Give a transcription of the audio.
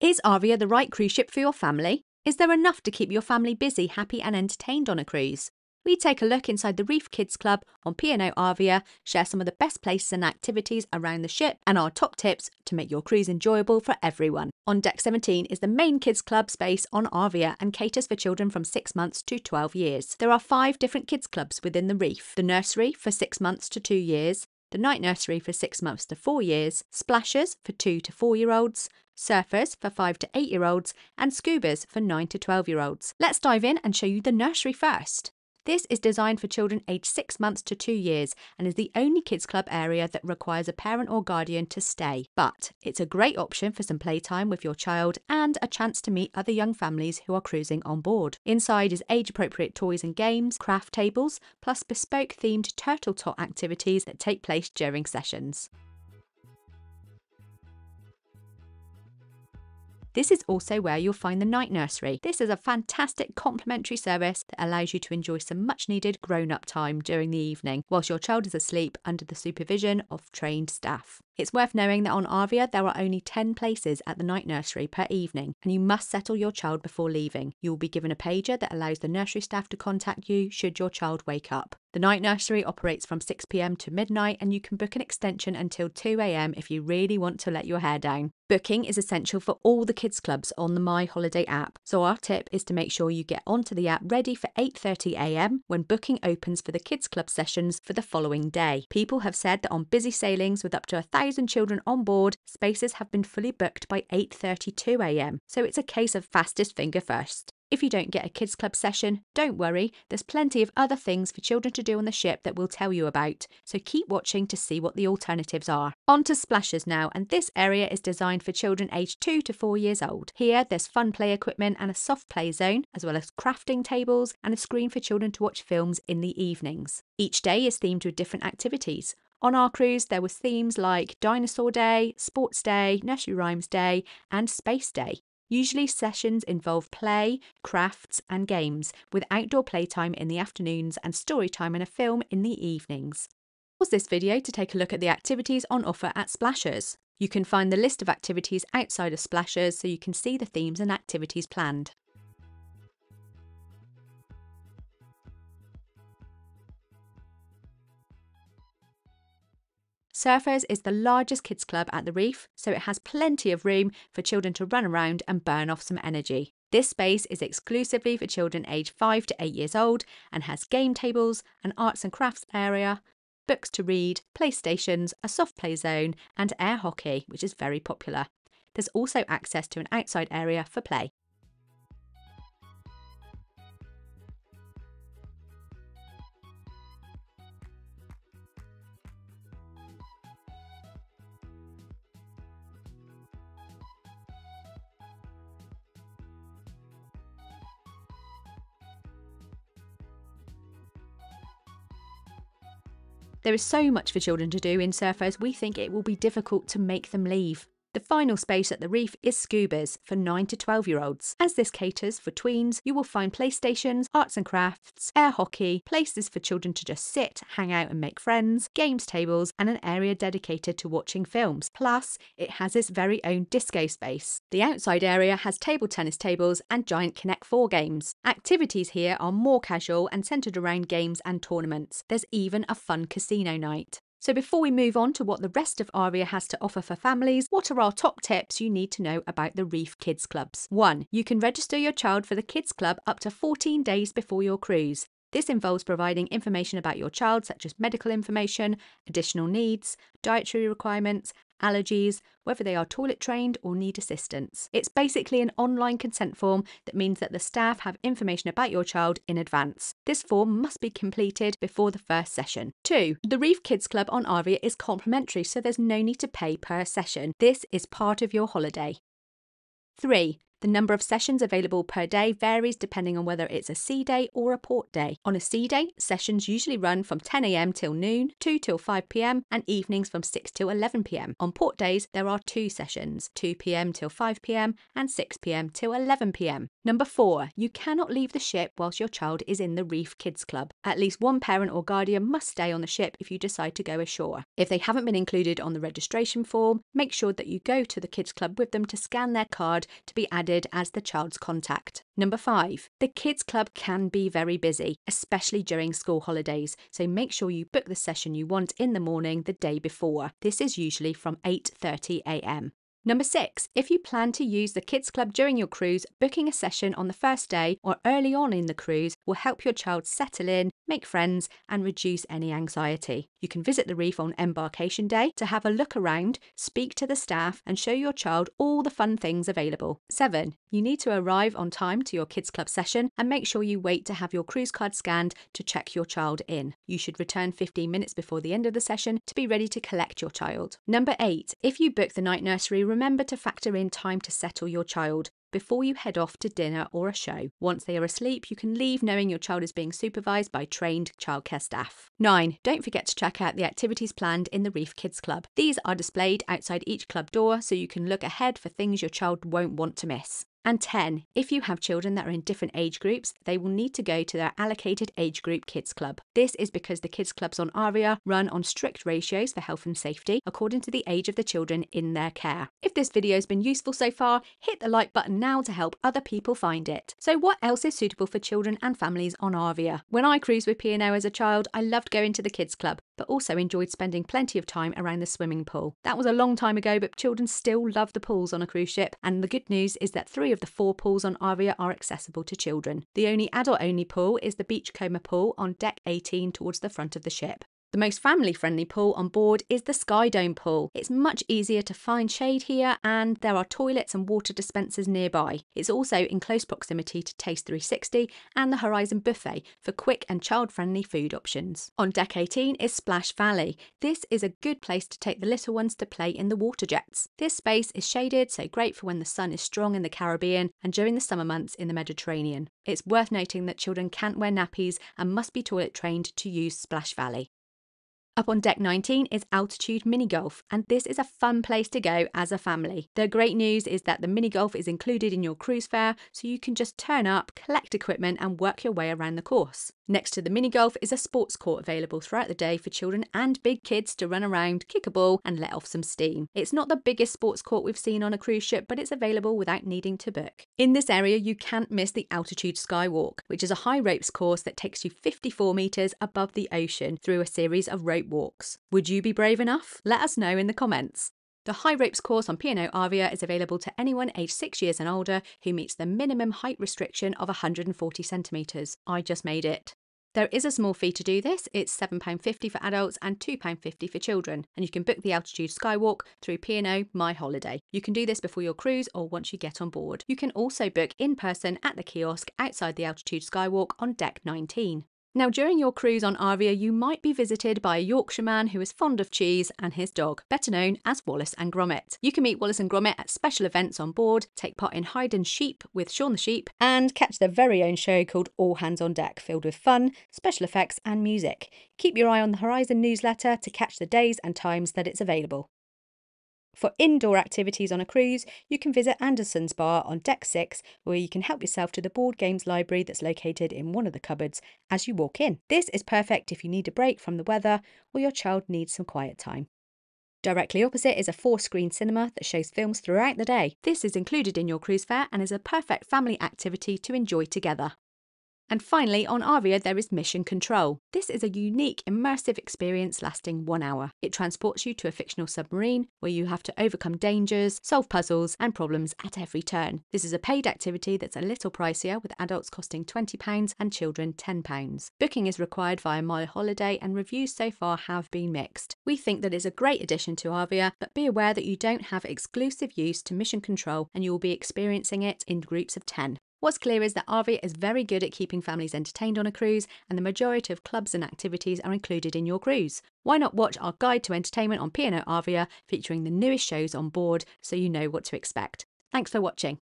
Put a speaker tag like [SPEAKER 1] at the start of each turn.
[SPEAKER 1] Is Arvia the right cruise ship for your family? Is there enough to keep your family busy, happy and entertained on a cruise? We take a look inside the Reef Kids Club on P&O Arvia, share some of the best places and activities around the ship and our top tips to make your cruise enjoyable for everyone. On Deck 17 is the main kids club space on Arvia and caters for children from 6 months to 12 years. There are 5 different kids clubs within the Reef: the Nursery for 6 months to 2 years, the Night Nursery for 6 months to 4 years, Splashers for 2 to 4-year-olds, Surfers for 5 to 8-year-olds, and Scubas for 9 to 12-year-olds. Let's dive in and show you the Nursery first. This is designed for children aged 6 months to 2 years and is the only kids club area that requires a parent or guardian to stay. But it's a great option for some playtime with your child and a chance to meet other young families who are cruising on board. Inside is age-appropriate toys and games, craft tables, plus bespoke-themed turtle tot activities that take place during sessions. This is also where you'll find the Night Nursery. This is a fantastic complimentary service that allows you to enjoy some much needed grown-up time during the evening, whilst your child is asleep under the supervision of trained staff. It's worth knowing that on Arvia there are only 10 places at the Night Nursery per evening, and you must settle your child before leaving. You will be given a pager that allows the nursery staff to contact you should your child wake up. The Night Nursery operates from 6 p.m. to midnight, and you can book an extension until 2 a.m. if you really want to let your hair down. Booking is essential for all the kids clubs on the My Holiday app, so our tip is to make sure you get onto the app ready for 8:30 a.m. when booking opens for the kids club sessions for the following day. People have said that on busy sailings with up to 1,000 children on board, spaces have been fully booked by 8:32 a.m, so it's a case of fastest finger first. If you don't get a kids club session, don't worry, there's plenty of other things for children to do on the ship that we'll tell you about, so keep watching to see what the alternatives are. On to Splashers now, and this area is designed for children aged 2 to 4 years old. Here there's fun play equipment and a soft play zone, as well as crafting tables and a screen for children to watch films in the evenings. Each day is themed with different activities. On our cruise, there was themes like Dinosaur Day, Sports Day, Nursery Rhymes Day, and Space Day. Usually sessions involve play, crafts and games, with outdoor playtime in the afternoons and story time and a film in the evenings. Pause this video to take a look at the activities on offer at Splashers. You can find the list of activities outside of Splashers so you can see the themes and activities planned. Surfers is the largest kids club at the Reef, so it has plenty of room for children to run around and burn off some energy. This space is exclusively for children aged 5 to 8 years old and has game tables, an arts and crafts area, books to read, playstations, a soft play zone and air hockey, which is very popular. There's also access to an outside area for play. There is so much for children to do in Surfers, we think it will be difficult to make them leave. The final space at the Reef is Scubas for 9 to 12-year-olds. As this caters for tweens, you will find playstations, arts and crafts, air hockey, places for children to just sit, hang out and make friends, games tables, and an area dedicated to watching films. Plus, it has its very own disco space. The outside area has table tennis tables and giant Connect 4 games. Activities here are more casual and centred around games and tournaments. There's even a fun casino night. So before we move on to what the rest of Arvia has to offer for families, what are our top tips you need to know about the Reef Kids Clubs? 1. You can register your child for the Kids Club up to 14 days before your cruise. This involves providing information about your child, such as medical information, additional needs, dietary requirements, allergies, whether they are toilet trained or need assistance. It's basically an online consent form that means that the staff have information about your child in advance. This form must be completed before the first session. 2. The Reef Kids Club on Arvia is complimentary, so there's no need to pay per session. This is part of your holiday. 3. The number of sessions available per day varies depending on whether it's a sea day or a port day. On a sea day, sessions usually run from 10 a.m. till noon, 2 till 5 p.m, and evenings from 6 till 11 p.m. On port days, there are 2 sessions, 2 p.m. till 5 p.m. and 6 p.m. till 11 p.m. Number 4, you cannot leave the ship whilst your child is in the Reef Kids Club. At least one parent or guardian must stay on the ship if you decide to go ashore. If they haven't been included on the registration form, make sure that you go to the Kids Club with them to scan their card to be added as the child's contact. Number 5, the Kids Club can be very busy, especially during school holidays, so make sure you book the session you want in the morning the day before. This is usually from 8:30 a.m. Number 6, if you plan to use the Kids Club during your cruise, booking a session on the first day or early on in the cruise will help your child settle in, make friends, and reduce any anxiety. You can visit the reef on embarkation day to have a look around, speak to the staff, and show your child all the fun things available. 7, you need to arrive on time to your Kids Club session and make sure you wait to have your cruise card scanned to check your child in. You should return 15 minutes before the end of the session to be ready to collect your child. Number 8, if you book the night nursery, remember to factor in time to settle your child before you head off to dinner or a show. Once they are asleep, you can leave knowing your child is being supervised by trained childcare staff. 9, don't forget to check out the activities planned in the Reef Kids Club. These are displayed outside each club door so you can look ahead for things your child won't want to miss. And 10, if you have children that are in different age groups, they will need to go to their allocated age group Kids Club. This is because the Kids Clubs on Arvia run on strict ratios for health and safety according to the age of the children in their care. If this video has been useful so far, hit the like button now to help other people find it. So what else is suitable for children and families on Arvia? When I cruised with P&O as a child, I loved going to the Kids Club, but also enjoyed spending plenty of time around the swimming pool. That was a long time ago, but children still love the pools on a cruise ship, and the good news is that 3 of the 4 pools on Arvia are accessible to children. The only adult-only pool is the Beachcomber pool on deck 18 towards the front of the ship. The most family-friendly pool on board is the SkyDome pool. It's much easier to find shade here, and there are toilets and water dispensers nearby. It's also in close proximity to Taste 360 and the Horizon Buffet for quick and child-friendly food options. On deck 18 is Splash Valley. This is a good place to take the little ones to play in the water jets. This space is shaded, so great for when the sun is strong in the Caribbean and during the summer months in the Mediterranean. It's worth noting that children can't wear nappies and must be toilet trained to use Splash Valley. Up on deck 19 is Altitude Mini Golf, and this is a fun place to go as a family. The great news is that the mini golf is included in your cruise fare, so you can just turn up, collect equipment, and work your way around the course. Next to the mini golf is a sports court available throughout the day for children and big kids to run around, kick a ball, and let off some steam. It's not the biggest sports court we've seen on a cruise ship, but it's available without needing to book. In this area, you can't miss the Altitude Skywalk, which is a high ropes course that takes you 54 metres above the ocean through a series of rope walks. Would you be brave enough? Let us know in the comments. The high ropes course on P&O Arvia is available to anyone aged 6 years and older who meets the minimum height restriction of 140 centimetres. I just made it. There is a small fee to do this. It's £7.50 for adults and £2.50 for children, and you can book the Altitude Skywalk through P&O My Holiday. You can do this before your cruise or once you get on board. You can also book in person at the kiosk outside the Altitude Skywalk on deck 19. Now, during your cruise on Arvia, you might be visited by a Yorkshireman who is fond of cheese and his dog, better known as Wallace and Gromit. You can meet Wallace and Gromit at special events on board, take part in Hide and Sheep with Shaun the Sheep, and catch their very own show called All Hands on Deck, filled with fun, special effects and music. Keep your eye on the Horizon newsletter to catch the days and times that it's available. For indoor activities on a cruise, you can visit Anderson's Bar on deck 6, where you can help yourself to the board games library that's located in one of the cupboards as you walk in. This is perfect if you need a break from the weather or your child needs some quiet time. Directly opposite is a 4-screen cinema that shows films throughout the day. This is included in your cruise fare and is a perfect family activity to enjoy together. And finally, on Arvia, there is Mission Control. This is a unique, immersive experience lasting 1 hour. It transports you to a fictional submarine where you have to overcome dangers, solve puzzles and problems at every turn. This is a paid activity that's a little pricier, with adults costing £20 and children £10. Booking is required via My Holiday, and reviews so far have been mixed. We think that it's a great addition to Arvia, but be aware that you don't have exclusive use to Mission Control and you will be experiencing it in groups of 10. What's clear is that Arvia is very good at keeping families entertained on a cruise, and the majority of clubs and activities are included in your cruise. Why not watch our Guide to Entertainment on P&O Arvia, featuring the newest shows on board so you know what to expect. Thanks for watching.